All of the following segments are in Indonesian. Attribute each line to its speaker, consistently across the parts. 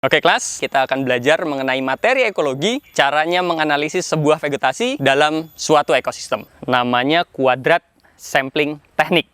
Speaker 1: Oke kelas, kita akan belajar mengenai materi ekologi, caranya menganalisis sebuah vegetasi dalam suatu ekosistem. Namanya kuadrat sampling teknik.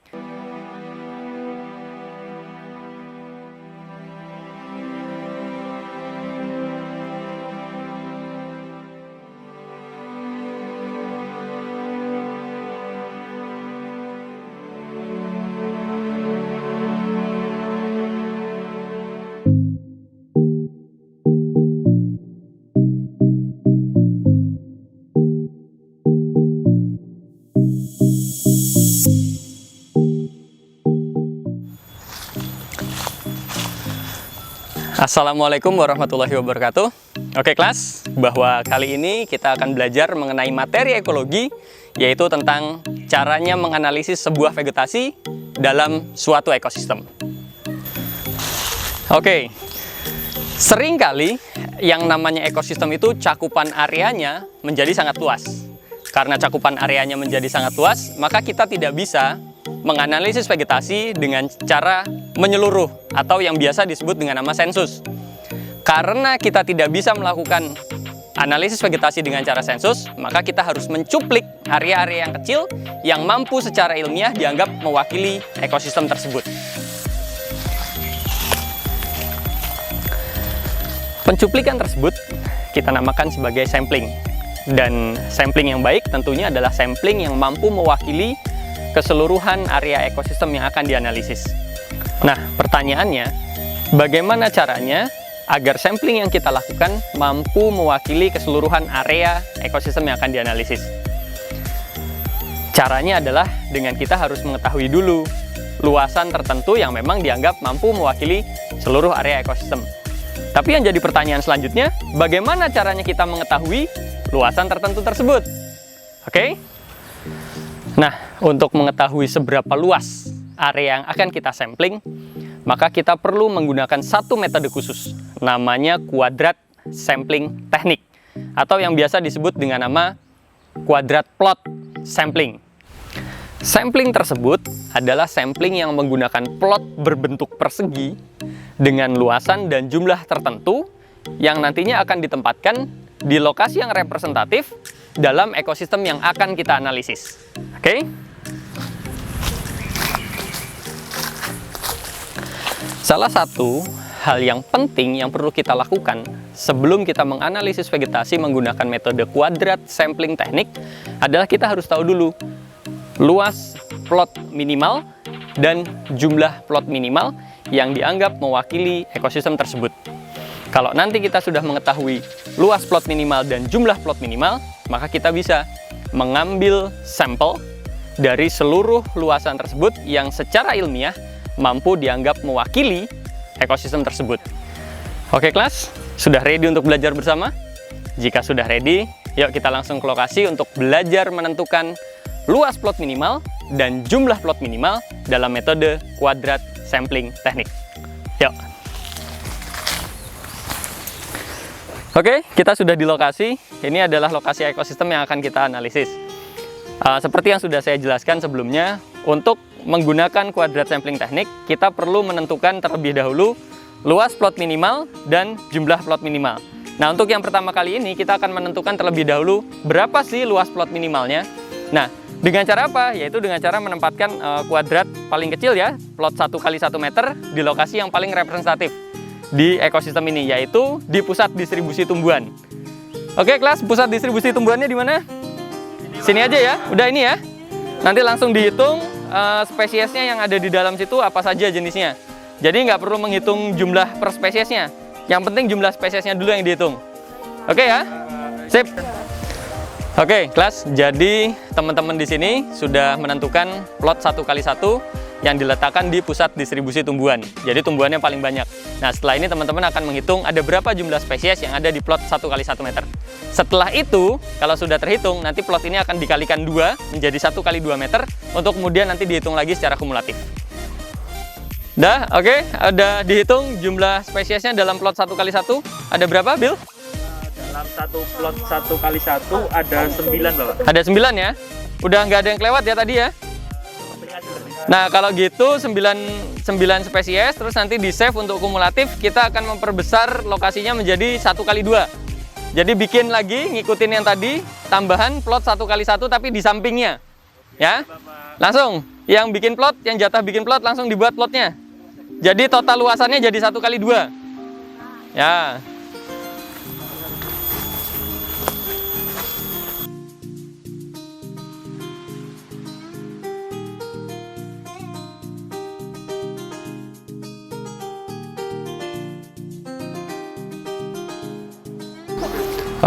Speaker 1: Assalamualaikum warahmatullahi wabarakatuh. Oke kelas, bahwa kali ini kita akan belajar mengenai materi ekologi, yaitu tentang caranya menganalisis sebuah vegetasi dalam suatu ekosistem. Oke, seringkali yang namanya ekosistem itu cakupan areanya menjadi sangat luas. Karena cakupan areanya menjadi sangat luas, maka kita tidak bisa menganalisis vegetasi dengan cara menyeluruh atau yang biasa disebut dengan nama sensus. Karena kita tidak bisa melakukan analisis vegetasi dengan cara sensus, maka kita harus mencuplik area-area yang kecil yang mampu secara ilmiah dianggap mewakili ekosistem tersebut. Pencuplikan tersebut kita namakan sebagai sampling. Dan sampling yang baik tentunya adalah sampling yang mampu mewakili keseluruhan area ekosistem yang akan dianalisis. Nah, pertanyaannya, bagaimana caranya agar sampling yang kita lakukan mampu mewakili keseluruhan area ekosistem yang akan dianalisis? Caranya adalah dengan kita harus mengetahui dulu luasan tertentu yang memang dianggap mampu mewakili seluruh area ekosistem. Tapi yang jadi pertanyaan selanjutnya, bagaimana caranya kita mengetahui luasan tertentu tersebut? Oke? Nah, untuk mengetahui seberapa luas area yang akan kita sampling, maka kita perlu menggunakan satu metode khusus, namanya kuadrat sampling teknik, atau yang biasa disebut dengan nama kuadrat plot sampling. Sampling tersebut adalah sampling yang menggunakan plot berbentuk persegi dengan luasan dan jumlah tertentu yang nantinya akan ditempatkan di lokasi yang representatif dalam ekosistem yang akan kita analisis. Oke? Salah satu hal yang penting yang perlu kita lakukan sebelum kita menganalisis vegetasi menggunakan metode kuadrat sampling teknik adalah kita harus tahu dulu luas plot minimal dan jumlah plot minimal yang dianggap mewakili ekosistem tersebut. Kalau nanti kita sudah mengetahui luas plot minimal dan jumlah plot minimal, maka kita bisa mengambil sampel dari seluruh luasan tersebut yang secara ilmiah mampu dianggap mewakili ekosistem tersebut. Oke kelas, sudah ready untuk belajar bersama? Jika sudah ready, yuk kita langsung ke lokasi untuk belajar menentukan luas plot minimal dan jumlah plot minimal dalam metode kuadrat sampling teknik. Yuk. Oke, kita sudah di lokasi. Ini adalah lokasi ekosistem yang akan kita analisis. Seperti yang sudah saya jelaskan sebelumnya, untuk menggunakan kuadrat sampling teknik, kita perlu menentukan terlebih dahulu luas plot minimal dan jumlah plot minimal. Nah, untuk yang pertama kali ini, kita akan menentukan terlebih dahulu berapa sih luas plot minimalnya. Nah, dengan cara apa? Yaitu dengan cara menempatkan kuadrat paling kecil ya, plot 1 kali 1 meter di lokasi yang paling representatif di ekosistem ini, yaitu di pusat distribusi tumbuhan. Oke kelas, pusat distribusi tumbuhannya di mana? Sini aja ya, udah ini ya. Nanti langsung dihitung spesiesnya yang ada di dalam situ apa saja jenisnya. Jadi nggak perlu menghitung jumlah per spesiesnya. Yang penting jumlah spesiesnya dulu yang dihitung. Oke ya? Sip. Oke kelas, jadi teman-teman di sini sudah menentukan plot 1 kali 1 yang diletakkan di pusat distribusi tumbuhan. Jadi tumbuhannya paling banyak. Nah, setelah ini teman-teman akan menghitung ada berapa jumlah spesies yang ada di plot 1 kali 1 meter. Setelah itu, kalau sudah terhitung, nanti plot ini akan dikalikan 2 menjadi 1 kali 2 meter untuk kemudian nanti dihitung lagi secara kumulatif. Dah, oke, udah dihitung jumlah spesiesnya dalam plot 1 kali 1 ada berapa, Bill?
Speaker 2: Dalam satu plot 1 kali 1 ada 9, Bapak.
Speaker 1: Ada 9 ya? Udah nggak ada yang kelewat ya tadi ya? Nah, kalau gitu 9 spesies, terus nanti di save untuk kumulatif, kita akan memperbesar lokasinya menjadi 1x2. Jadi bikin lagi, ngikutin yang tadi, tambahan plot 1x1 tapi di sampingnya. Ya, langsung, yang bikin plot, yang jatah bikin plot, langsung dibuat plotnya. Jadi total luasannya jadi 1x2. Ya.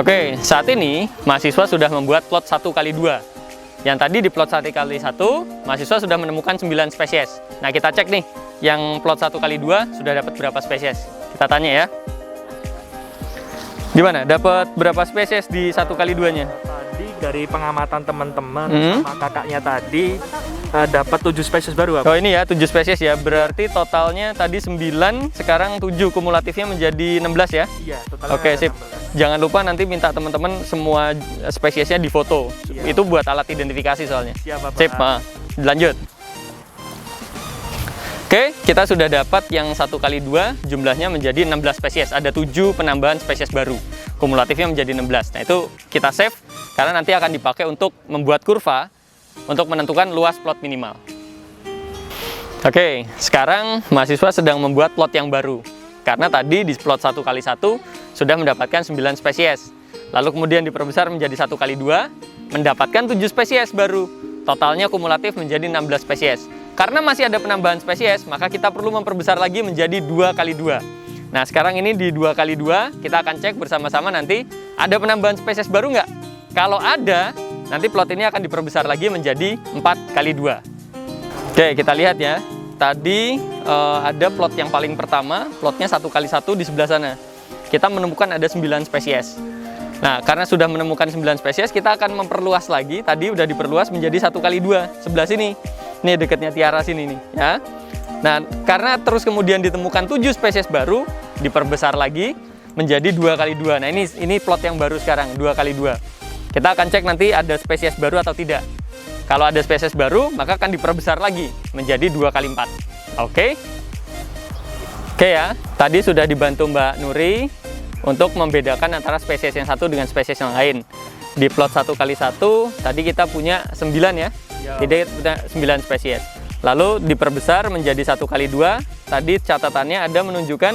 Speaker 1: Oke, saat ini mahasiswa sudah membuat plot 1x2. Yang tadi di plot 1x1, mahasiswa sudah menemukan 9 spesies. Nah, kita cek nih, yang plot 1x2 sudah dapat berapa spesies? Kita tanya ya. Gimana? Dapat berapa spesies di 1x2-nya?
Speaker 2: Tadi dari pengamatan teman-teman sama kakaknya tadi dapat 7 spesies baru.
Speaker 1: Oh, ini ya 7 spesies ya. Berarti totalnya tadi 9, sekarang 7, kumulatifnya menjadi 16 ya?
Speaker 2: Iya, totalnya.
Speaker 1: Oke, sip.
Speaker 2: 16.
Speaker 1: Jangan lupa nanti minta teman-teman semua spesiesnya difoto.
Speaker 2: Iya.
Speaker 1: Itu buat alat identifikasi soalnya.
Speaker 2: Siap, Bapak.
Speaker 1: Sip, lanjut. Oke, kita sudah dapat yang 1x2 jumlahnya menjadi 16 spesies. Ada 7 penambahan spesies baru. Kumulatifnya menjadi 16. Nah, itu kita save karena nanti akan dipakai untuk membuat kurva untuk menentukan luas plot minimal. Oke, sekarang mahasiswa sedang membuat plot yang baru. Karena tadi di plot 1x1 sudah mendapatkan 9 spesies. Lalu kemudian diperbesar menjadi 1x2, mendapatkan 7 spesies baru. Totalnya kumulatif menjadi 16 spesies. Karena masih ada penambahan spesies, maka kita perlu memperbesar lagi menjadi 2x2. Nah, sekarang ini di 2x2, kita akan cek bersama-sama nanti ada penambahan spesies baru nggak? Kalau ada, nanti plot ini akan diperbesar lagi menjadi 4x2. Oke, kita lihat ya. Tadi ada plot yang paling pertama, plotnya 1x1 di sebelah sana. Kita menemukan ada 9 spesies. Nah, karena sudah menemukan 9 spesies, kita akan memperluas lagi. Tadi udah diperluas menjadi 1x2 sebelah sini. Ini dekatnya Tiara sini nih, ya. Nah, karena terus kemudian ditemukan 7 spesies baru, diperbesar lagi menjadi 2x2. Nah, ini plot yang baru sekarang, 2x2. Kita akan cek nanti ada spesies baru atau tidak. Kalau ada spesies baru, maka akan diperbesar lagi menjadi 2x4. Oke? Oke ya, tadi sudah dibantu Mbak Nuri untuk membedakan antara spesies yang satu dengan spesies yang lain. Di plot 1x1, tadi kita punya 9 ya. Jadi kita 9 spesies. Lalu diperbesar menjadi 1x2, tadi catatannya ada menunjukkan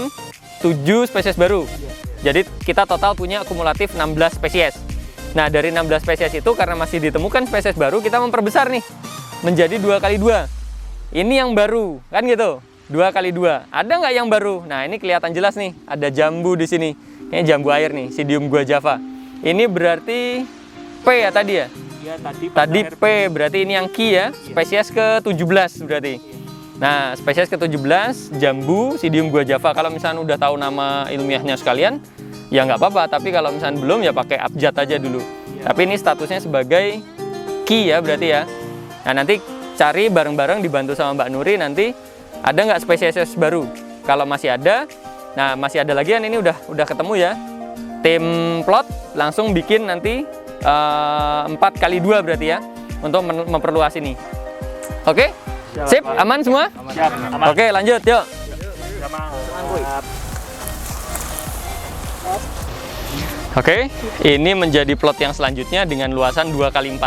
Speaker 1: 7 spesies baru. Jadi kita total punya kumulatif 16 spesies. Nah, dari 16 spesies itu karena masih ditemukan spesies baru, kita memperbesar nih menjadi 2x2. Ini yang baru, kan gitu. 2x2. Ada nggak yang baru? Nah, ini kelihatan jelas nih, ada jambu di sini. Ini jambu air nih, Psidium guajava. Ini berarti P ya tadi ya?
Speaker 2: Iya,
Speaker 1: tadi P, berarti ini yang Ki ya, spesies ke-17 berarti. Nah, spesies ke-17 jambu Psidium guajava. Kalau misalnya udah tahu nama ilmiahnya sekalian, ya nggak apa-apa. Tapi kalau misalnya belum, ya pakai abjad aja dulu. Tapi ini statusnya sebagai Ki ya berarti ya. Nah, nanti cari bareng-bareng dibantu sama Mbak Nuri, nanti ada nggak spesies baru. Kalau masih ada, nah masih ada lagi, ini udah ketemu ya. Tim plot langsung bikin nanti 4x2 berarti ya, untuk memperluas ini. Oke? Sip, aman semua?
Speaker 2: Siap, aman.
Speaker 1: Oke, lanjut, yuk. Oke, ini menjadi plot yang selanjutnya dengan luasan 2x4.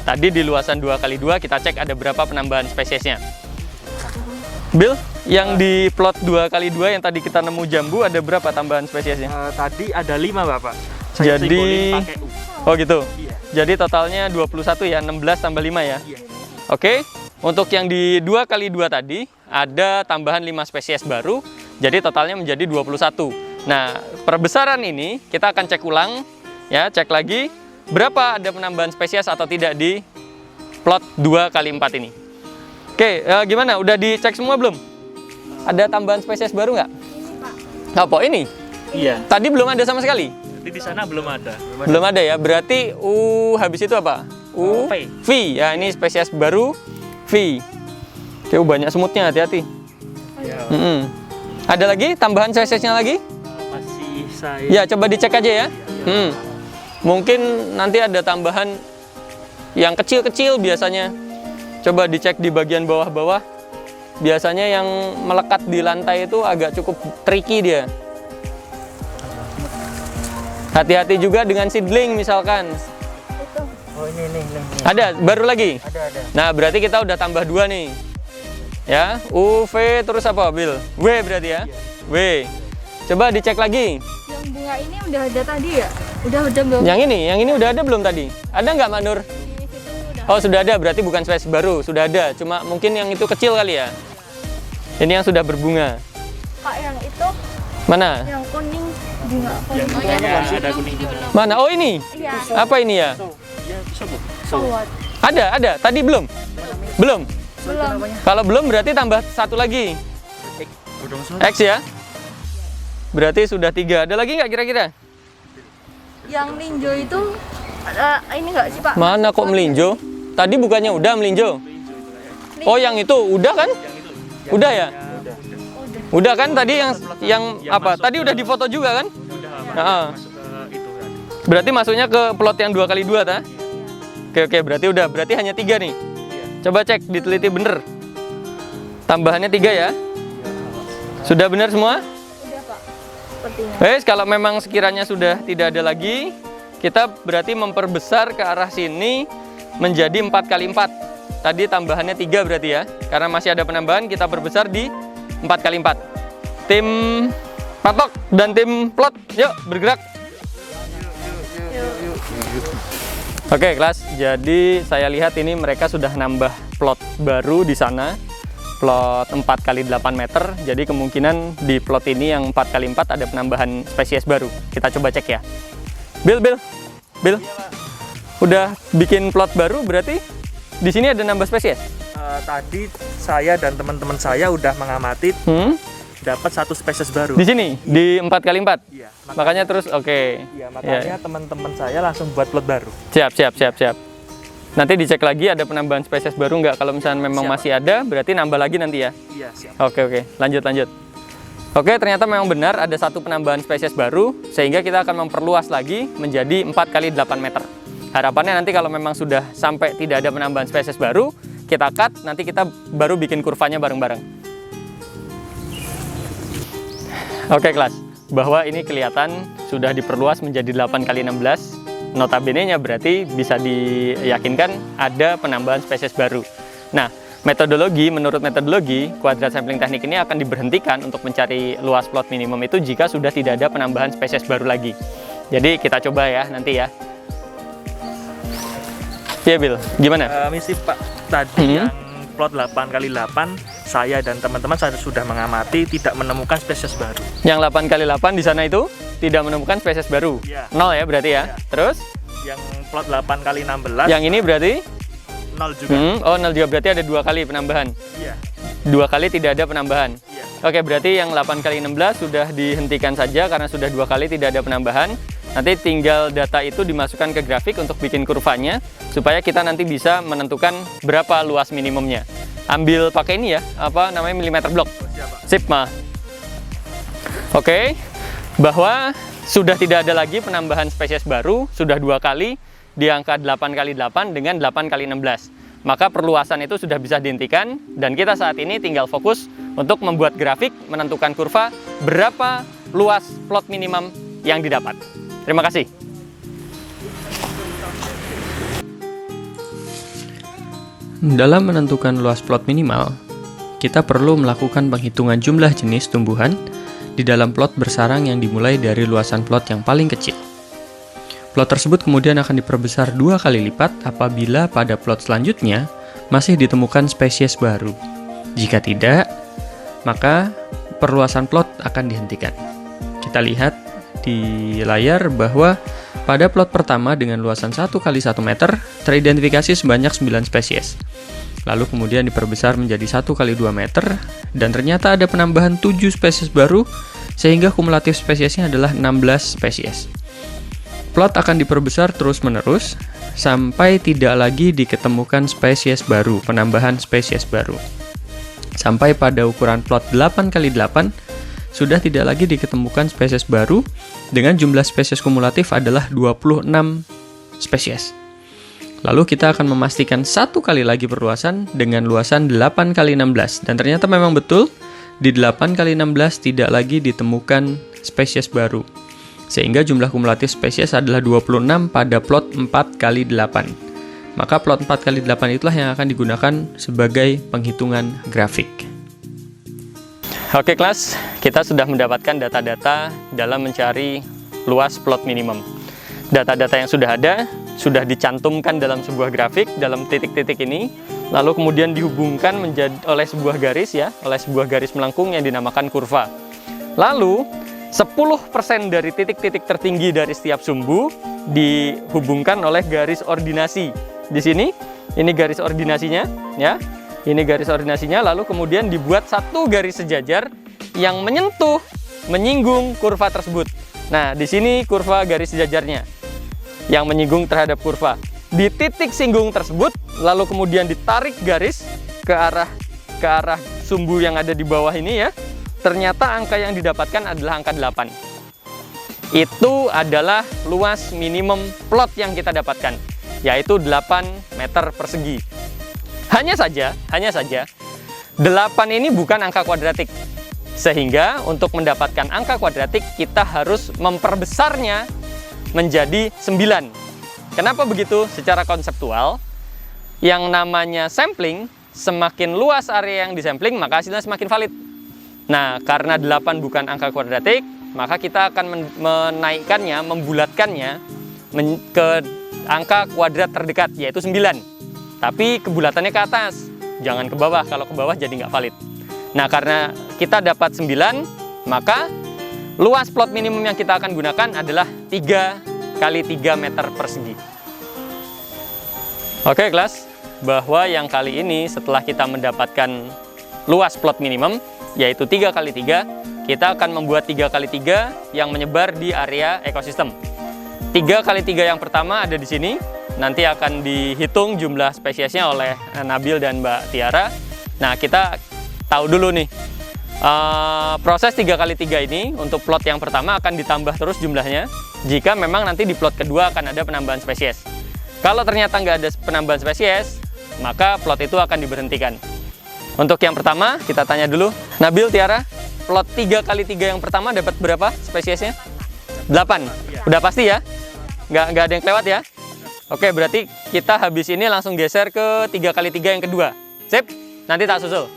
Speaker 1: Tadi di luasan 2x2 kita cek ada berapa penambahan spesiesnya. Bill, yang di plot 2x2 yang tadi kita nemu jambu ada berapa tambahan spesiesnya?
Speaker 2: Tadi ada 5, Bapak.
Speaker 1: Jadi,
Speaker 2: pakai U.
Speaker 1: oh gitu.
Speaker 2: Iya.
Speaker 1: Jadi totalnya 21 ya, 16 tambah 5 ya.
Speaker 2: Iya.
Speaker 1: Oke, untuk yang di 2x2 tadi ada tambahan 5 spesies baru, jadi totalnya menjadi 21. Nah, perbesaran ini kita akan cek ulang ya, cek lagi berapa ada penambahan spesies atau tidak di plot 2x4 ini. Oke, gimana? Udah dicek semua belum? Ada tambahan spesies baru nggak? Apa ini?
Speaker 2: Iya.
Speaker 1: Tadi belum ada sama sekali?
Speaker 2: Jadi di sana belum ada.
Speaker 1: Belum ada ya? Berarti habis itu apa? V. Ya, ini spesies baru V. Oke, banyak semutnya, hati-hati.
Speaker 2: Ya.
Speaker 1: Ada lagi tambahan spesiesnya lagi?
Speaker 2: Masih saya.
Speaker 1: Ya, coba dicek aja ya. Mungkin nanti ada tambahan yang kecil-kecil biasanya. Coba dicek di bagian bawah-bawah. Biasanya yang melekat di lantai itu agak cukup tricky dia. Hati-hati juga dengan seedling misalkan.
Speaker 2: Oh ini.
Speaker 1: Ada, baru lagi?
Speaker 2: Ada.
Speaker 1: Nah, berarti kita udah tambah 2 nih. Ya, U, V, terus apa, Bill? W berarti ya? W. Coba dicek lagi.
Speaker 3: Yang bunga ini udah ada tadi ya? Udah belum?
Speaker 1: Yang ini udah ada belum tadi? Ada nggak, Mbak Nur?
Speaker 3: Di situ udah.
Speaker 1: Oh, sudah ada, berarti bukan spesies baru, sudah ada. Cuma mungkin yang itu kecil kali ya? Ini yang sudah berbunga.
Speaker 3: Kak, yang itu,
Speaker 1: Mana?
Speaker 3: yang kuning bunga kuning.
Speaker 2: Ada kuning.
Speaker 1: Mana? Oh, ini.
Speaker 3: Iya.
Speaker 1: Apa ini ya?
Speaker 3: Sowat.
Speaker 1: Ada. Tadi belum? Belum.
Speaker 3: Belum.
Speaker 1: Kalau belum berarti tambah 1 lagi. X ya? Berarti sudah 3. Ada lagi nggak kira-kira?
Speaker 3: Yang linjo itu ini nggak sih Pak?
Speaker 1: Mana kok melinjo? Tadi bukannya udah melinjo? Oh, yang itu udah kan? Udah ya? Udah kan tadi yang apa? Tadi udah difoto juga kan? Nah, berarti masuknya ke plot yang 2x2 ta? Oke, berarti udah. Berarti hanya 3 nih. Coba cek, diteliti bener. Tambahannya 3 ya? Sudah benar semua?
Speaker 3: Udah Pak. Sepertinya.
Speaker 1: Wes, kalau memang sekiranya sudah tidak ada lagi, kita berarti memperbesar ke arah sini menjadi 4x4. Tadi tambahannya 3 berarti ya. Karena masih ada penambahan, kita perbesar di 4x4. Tim patok dan tim plot, yuk bergerak. Oke, kelas. Jadi saya lihat ini mereka sudah nambah plot baru di sana. Plot 4x8 meter. Jadi kemungkinan di plot ini yang 4x4 ada penambahan spesies baru. Kita coba cek ya. Bill. Udah bikin plot baru berarti di sini ada nambah spesies?
Speaker 2: Tadi saya dan teman-teman saya udah mengamati dapat 1 spesies baru.
Speaker 1: Di sini di 4x4.
Speaker 2: Iya.
Speaker 1: Makanya terus oke.
Speaker 2: Iya, makanya teman-teman saya langsung buat plot baru.
Speaker 1: Siap. Nanti dicek lagi ada penambahan spesies baru nggak? Kalau misalnya memang
Speaker 2: Siap.
Speaker 1: masih ada, berarti nambah lagi nanti ya?
Speaker 2: Iya, siap.
Speaker 1: Oke. Lanjut. Oke, ternyata memang benar ada 1 penambahan spesies baru, sehingga kita akan memperluas lagi menjadi 4x8 meter. Harapannya nanti kalau memang sudah sampai tidak ada penambahan spesies baru, kita cut, nanti kita baru bikin kurvanya bareng-bareng. Oke, kelas. Bahwa ini kelihatan sudah diperluas menjadi 8x16. Notabene-nya berarti bisa diyakinkan ada penambahan spesies baru. Nah, menurut metodologi, kuadrat sampling teknik ini akan diberhentikan untuk mencari luas plot minimum itu jika sudah tidak ada penambahan spesies baru lagi. Jadi kita coba ya nanti ya. Iya, Bill. Gimana?
Speaker 2: Misi Pak, tadi yang plot 8x8 saya dan teman-teman sudah mengamati tidak menemukan spesies baru.
Speaker 1: Yang 8x8 di sana itu tidak menemukan spesies baru.
Speaker 2: Iya.
Speaker 1: 0 ya berarti ya.
Speaker 2: Iya.
Speaker 1: Terus?
Speaker 2: Yang plot 8x16
Speaker 1: Yang ini berarti?
Speaker 2: 0 juga.
Speaker 1: Oh, 0 juga berarti ada 2 kali penambahan.
Speaker 2: Iya.
Speaker 1: 2 kali tidak ada penambahan.
Speaker 2: Iya.
Speaker 1: Oke, berarti yang 8x16 sudah dihentikan saja karena sudah 2 kali tidak ada penambahan. Nanti tinggal data itu dimasukkan ke grafik untuk bikin kurvanya supaya kita nanti bisa menentukan berapa luas minimumnya. Ambil pakai ini ya, apa namanya, milimeter block. Sip, mah. Oke, bahwa sudah tidak ada lagi penambahan spesies baru, sudah 2 kali di angka 8x8 dengan 8x16. Maka perluasan itu sudah bisa dihentikan dan kita saat ini tinggal fokus untuk membuat grafik menentukan kurva berapa luas plot minimum yang didapat. Terima kasih. Dalam menentukan luas plot minimal, kita perlu melakukan penghitungan jumlah jenis tumbuhan di dalam plot bersarang yang dimulai dari luasan plot yang paling kecil. Plot tersebut kemudian akan diperbesar 2 kali lipat apabila pada plot selanjutnya masih ditemukan spesies baru. Jika tidak, maka perluasan plot akan dihentikan. Kita lihat di layar bahwa pada plot pertama dengan luasan 1 kali 1 meter teridentifikasi sebanyak 9 spesies. Lalu kemudian diperbesar menjadi 1 kali 2 meter dan ternyata ada penambahan 7 spesies baru sehingga kumulatif spesiesnya adalah 16 spesies. Plot akan diperbesar terus-menerus sampai tidak lagi diketemukan spesies baru, penambahan spesies baru. Sampai pada ukuran plot 8x8 sudah tidak lagi diketemukan spesies baru dengan jumlah spesies kumulatif adalah 26 spesies. Lalu kita akan memastikan satu kali lagi perluasan dengan luasan 8 x 16. Dan ternyata memang betul, di 8 x 16 tidak lagi ditemukan spesies baru. Sehingga jumlah kumulatif spesies adalah 26 pada plot 4 x 8. Maka plot 4 x 8 itulah yang akan digunakan sebagai penghitungan grafik. Oke kelas, kita sudah mendapatkan data-data dalam mencari luas plot minimum. Data-data yang sudah ada, sudah dicantumkan dalam sebuah grafik, dalam titik-titik ini, lalu kemudian dihubungkan oleh sebuah garis ya, oleh sebuah garis melengkung yang dinamakan kurva. Lalu, 10% dari titik-titik tertinggi dari setiap sumbu dihubungkan oleh garis ordinasi. Di sini, ini garis ordinasinya, ya. Ini garis ordinasinya, lalu kemudian dibuat satu garis sejajar yang menyinggung kurva tersebut. Nah, di sini kurva garis sejajarnya yang menyinggung terhadap kurva. Di titik singgung tersebut, lalu kemudian ditarik garis ke arah sumbu yang ada di bawah ini ya. Ternyata angka yang didapatkan adalah angka 8. Itu adalah luas minimum plot yang kita dapatkan, yaitu 8 meter persegi. Hanya saja 8 ini bukan angka kuadratik. Sehingga untuk mendapatkan angka kuadratik kita harus memperbesarnya menjadi 9. Kenapa begitu? Secara konseptual, yang namanya sampling, semakin luas area yang disampling maka hasilnya semakin valid. Nah, karena 8 bukan angka kuadratik, maka kita akan menaikkannya, membulatkannya ke angka kuadrat terdekat, yaitu 9. Tapi kebulatannya ke atas, jangan ke bawah. Kalau ke bawah jadi nggak valid. Nah, karena kita dapat 9, maka luas plot minimum yang kita akan gunakan adalah 3 x 3 meter persegi. Oke kelas, bahwa yang kali ini setelah kita mendapatkan luas plot minimum, yaitu 3 x 3, kita akan membuat 3 x 3 yang menyebar di area ekosistem. 3 x 3 yang pertama ada di sini, nanti akan dihitung jumlah spesiesnya oleh Nabil dan Mbak Tiara. Nah, kita tahu dulu nih, proses 3 x 3 ini untuk plot yang pertama akan ditambah terus jumlahnya jika memang nanti di plot kedua akan ada penambahan spesies. Kalau ternyata nggak ada penambahan spesies, maka plot itu akan diberhentikan. Untuk yang pertama, kita tanya dulu, Nabil, Tiara, plot 3 x 3 yang pertama dapat berapa spesiesnya? 8, udah pasti ya? Nggak ada yang kelewat ya? Oke, berarti kita habis ini langsung geser ke 3 x 3 yang kedua. Sip, nanti tak susul.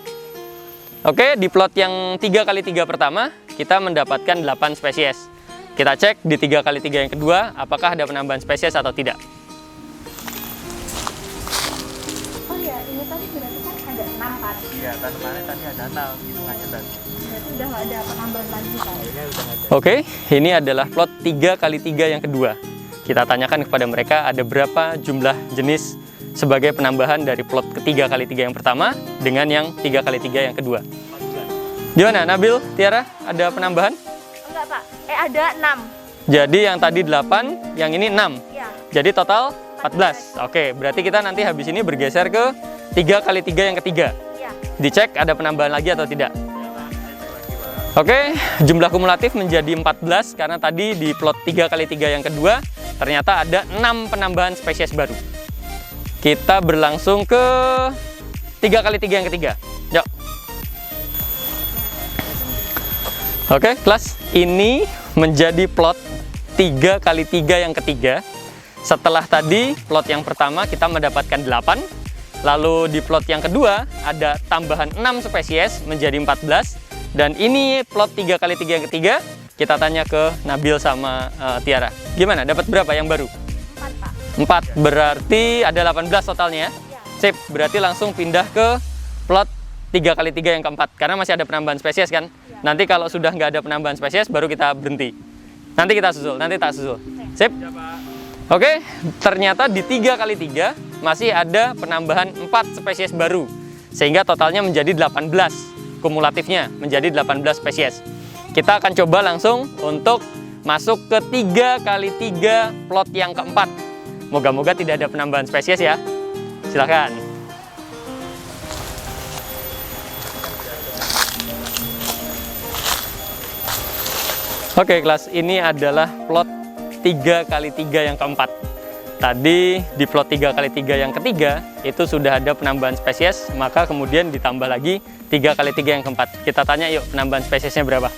Speaker 1: Oke, di plot yang 3 x 3 pertama, kita mendapatkan 8 spesies. Kita cek di 3 x 3 yang kedua, apakah ada penambahan spesies atau tidak.
Speaker 3: Oh ya, ini tadi berarti kan ada 6 kan?
Speaker 2: Iya, tadi ada 6 hitungannya tadi.
Speaker 3: Berarti udah nggak ada penambahan lagi kan?
Speaker 2: Kayaknya udah nggak ada.
Speaker 1: Oke, ini adalah plot 3 x 3 yang kedua. Kita tanyakan kepada mereka ada berapa jumlah jenis sebagai penambahan dari plot ketiga x 3 yang pertama dengan yang 3 x 3 yang kedua. Gimana, Nabil, Tiara, ada penambahan?
Speaker 3: Enggak Pak, ada 6.
Speaker 1: Jadi yang tadi 8, yang ini 6.
Speaker 3: Iya.
Speaker 1: Jadi total 14. Oke, berarti kita nanti habis ini bergeser ke 3 x 3 yang ketiga.
Speaker 3: Iya.
Speaker 1: Dicek ada penambahan lagi atau tidak. Oke, jumlah kumulatif menjadi 14 karena tadi di plot 3 x 3 yang kedua ternyata ada 6 penambahan spesies baru. Kita berlangsung ke 3 x 3 yang ketiga. Yuk. Oke, kelas, ini menjadi plot 3 x 3 yang ketiga. Setelah tadi plot yang pertama kita mendapatkan 8, lalu di plot yang kedua ada tambahan 6 spesies menjadi 14. Dan ini plot 3 x 3 yang ketiga, kita tanya ke Nabil sama Tiara. Gimana, dapat berapa yang baru?
Speaker 3: 4 Pak.
Speaker 1: 4, berarti ada 18 totalnya ya? Sip, berarti langsung pindah ke plot 3 x 3 yang keempat, karena masih ada penambahan spesies kan? Nanti kalau sudah nggak ada penambahan spesies, baru kita berhenti. Nanti kita susul, nanti tak susul. Sip? Oke, ternyata di 3 x 3 masih ada penambahan 4 spesies baru. Sehingga totalnya menjadi 18. Kumulatifnya menjadi 18 spesies. Kita akan coba langsung untuk masuk ke 3 x 3 plot yang keempat. Moga-moga tidak ada penambahan spesies ya. Silahkan. Oke, kelas, ini adalah plot 3 x 3 yang keempat. tadi di plot 3x3 yang ketiga itu sudah ada penambahan spesies, maka kemudian ditambah lagi 3x3 yang keempat. Kita tanya yuk penambahan spesiesnya berapa?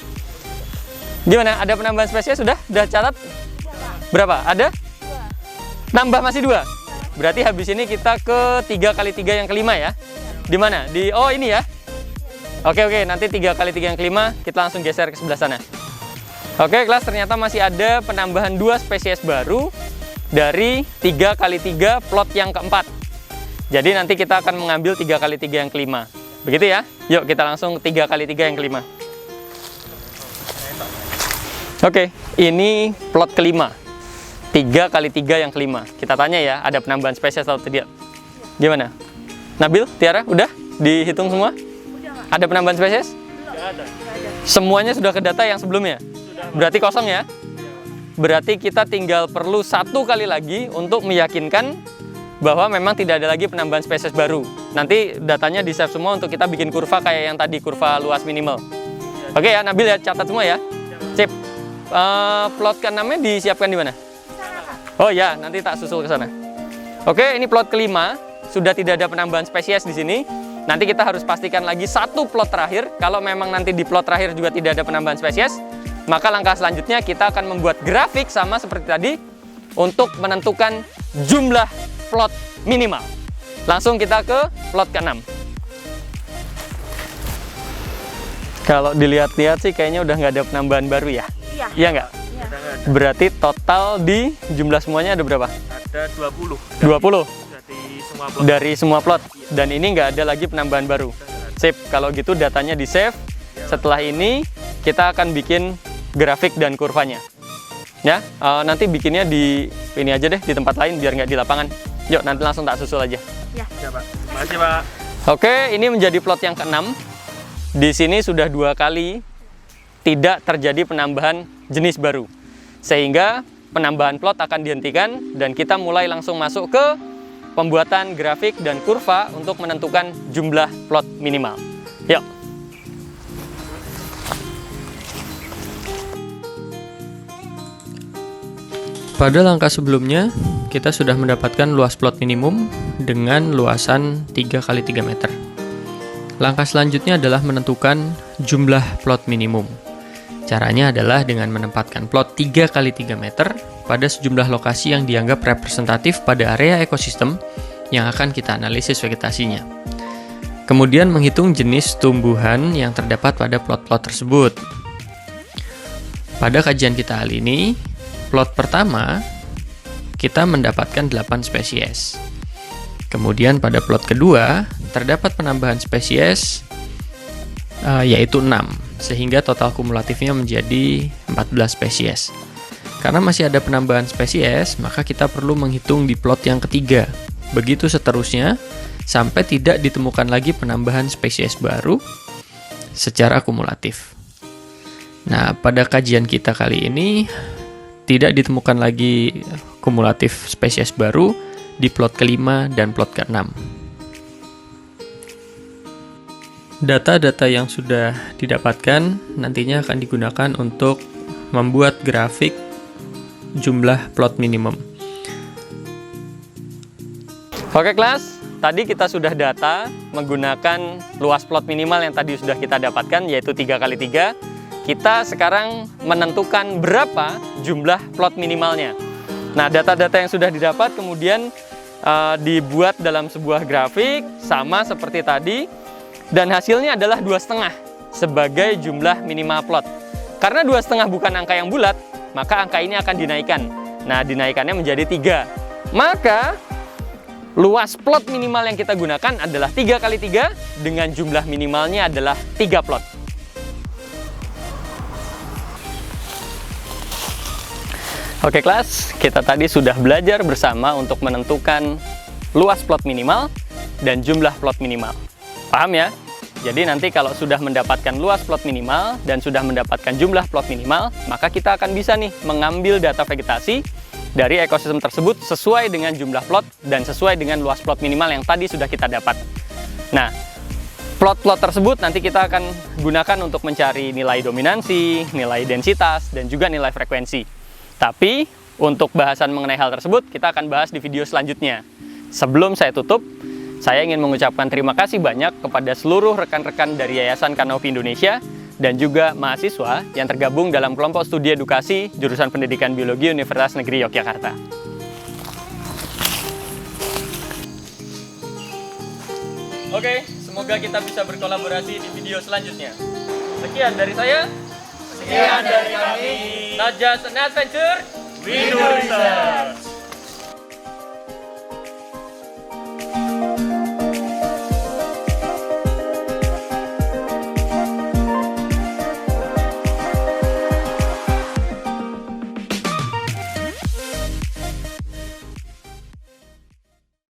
Speaker 1: Gimana? Ada penambahan spesies sudah? Udah catat? Berapa? Ada? Nambah masih 2. Berarti habis ini kita ke 3x3 yang kelima ya. Di mana? Di oh ini ya. Oke, nanti 3x3 yang kelima kita langsung geser ke sebelah sana. Oke, kelas, ternyata masih ada penambahan 2 spesies baru dari 3x3 plot yang keempat. Jadi nanti kita akan mengambil 3x3 yang kelima. Begitu ya? Yuk kita langsung 3x3 yang kelima. Oke, ini plot kelima. 3x3 yang kelima. Kita tanya ya, ada penambahan spesies atau tidak? Gimana? Nabil, Tiara, udah dihitung semua?
Speaker 3: Udah,
Speaker 1: Ada penambahan spesies?
Speaker 2: Nggak ada.
Speaker 1: Semuanya sudah ke data yang sebelumnya? Berarti kosong ya? Berarti kita tinggal perlu 1 kali lagi untuk meyakinkan bahwa memang tidak ada lagi penambahan spesies baru. Nanti datanya di save semua untuk kita bikin kurva kayak yang tadi, kurva luas minimal. Oke ya, Nabil ya, catat semua ya. Sip. Plot ke-6-nya disiapkan di mana? Oh ya, nanti tak susul ke sana. Oke, ini plot kelima, sudah tidak ada penambahan spesies di sini. Nanti kita harus pastikan lagi 1 plot terakhir. Kalau memang nanti di plot terakhir juga tidak ada penambahan spesies, maka langkah selanjutnya kita akan membuat grafik sama seperti tadi untuk menentukan jumlah plot minimal. Langsung kita ke plot ke-6. Kalau dilihat-lihat sih kayaknya udah nggak ada penambahan baru ya?
Speaker 3: Iya.
Speaker 1: Iya nggak?
Speaker 3: Iya.
Speaker 1: Berarti total di jumlah semuanya ada berapa?
Speaker 2: Ada 20.
Speaker 1: 20
Speaker 2: Dari semua plot.
Speaker 1: dari semua plot. Dan ini nggak ada lagi penambahan baru. Sip, kalau gitu datanya di save. Setelah ini kita akan bikin grafik dan kurvanya. Ya, nanti bikinnya di ini aja deh, di tempat lain biar nggak di lapangan. Yuk, nanti langsung tak susul aja.
Speaker 3: Ya.
Speaker 2: Ya, Pak. Makasih, Pak.
Speaker 1: Oke, ini menjadi plot yang ke-6. Di sini sudah 2 kali tidak terjadi penambahan jenis baru. Sehingga penambahan plot akan dihentikan dan kita mulai langsung masuk ke pembuatan grafik dan kurva untuk menentukan jumlah plot minimal. Yuk. Pada langkah sebelumnya, kita sudah mendapatkan luas plot minimum dengan luasan 3x3 meter. Langkah selanjutnya adalah menentukan jumlah plot minimum. Caranya adalah dengan menempatkan plot 3x3 meter pada sejumlah lokasi yang dianggap representatif pada area ekosistem yang akan kita analisis vegetasinya. Kemudian menghitung jenis tumbuhan yang terdapat pada plot-plot tersebut. Pada kajian kita kali ini, plot pertama kita mendapatkan 8 spesies. Kemudian pada plot kedua terdapat penambahan spesies yaitu 6, sehingga total kumulatifnya menjadi 14 spesies. Karena masih ada penambahan spesies, maka kita perlu menghitung di plot yang ketiga. Begitu seterusnya sampai tidak ditemukan lagi penambahan spesies baru secara kumulatif. Nah, pada kajian kita kali ini tidak ditemukan lagi kumulatif spesies baru di plot kelima dan plot ke-6. Data-data yang sudah didapatkan nantinya akan digunakan untuk membuat grafik jumlah plot minimum. Oke kelas, tadi kita sudah data menggunakan luas plot minimal yang tadi sudah kita dapatkan, yaitu 3x3. Kita sekarang menentukan berapa jumlah plot minimalnya. Nah, data-data yang sudah didapat kemudian dibuat dalam sebuah grafik sama seperti tadi, dan hasilnya adalah 2,5 sebagai jumlah minimal plot. Karena 2,5 bukan angka yang bulat, maka angka ini akan dinaikkan. Nah, dinaikannya menjadi 3. Maka luas plot minimal yang kita gunakan adalah 3x3 dengan jumlah minimalnya adalah 3 plot. Oke kelas, kita tadi sudah belajar bersama untuk menentukan luas plot minimal dan jumlah plot minimal. Paham ya? Jadi nanti kalau sudah mendapatkan luas plot minimal dan sudah mendapatkan jumlah plot minimal, maka kita akan bisa nih mengambil data vegetasi dari ekosistem tersebut sesuai dengan jumlah plot dan sesuai dengan luas plot minimal yang tadi sudah kita dapat. Nah, plot-plot tersebut nanti kita akan gunakan untuk mencari nilai dominansi, nilai densitas, dan juga nilai frekuensi. Tapi Untuk bahasan mengenai hal tersebut, kita akan bahas di video selanjutnya. Sebelum saya tutup, saya ingin mengucapkan terima kasih banyak kepada seluruh rekan-rekan dari Yayasan Kanopi Indonesia dan juga mahasiswa yang tergabung dalam kelompok studi edukasi jurusan Pendidikan Biologi Universitas Negeri Yogyakarta. Oke, semoga kita bisa berkolaborasi di video selanjutnya. Sekian dari saya.
Speaker 2: Sekian dari kami.
Speaker 1: Not just an adventure,
Speaker 2: We do research.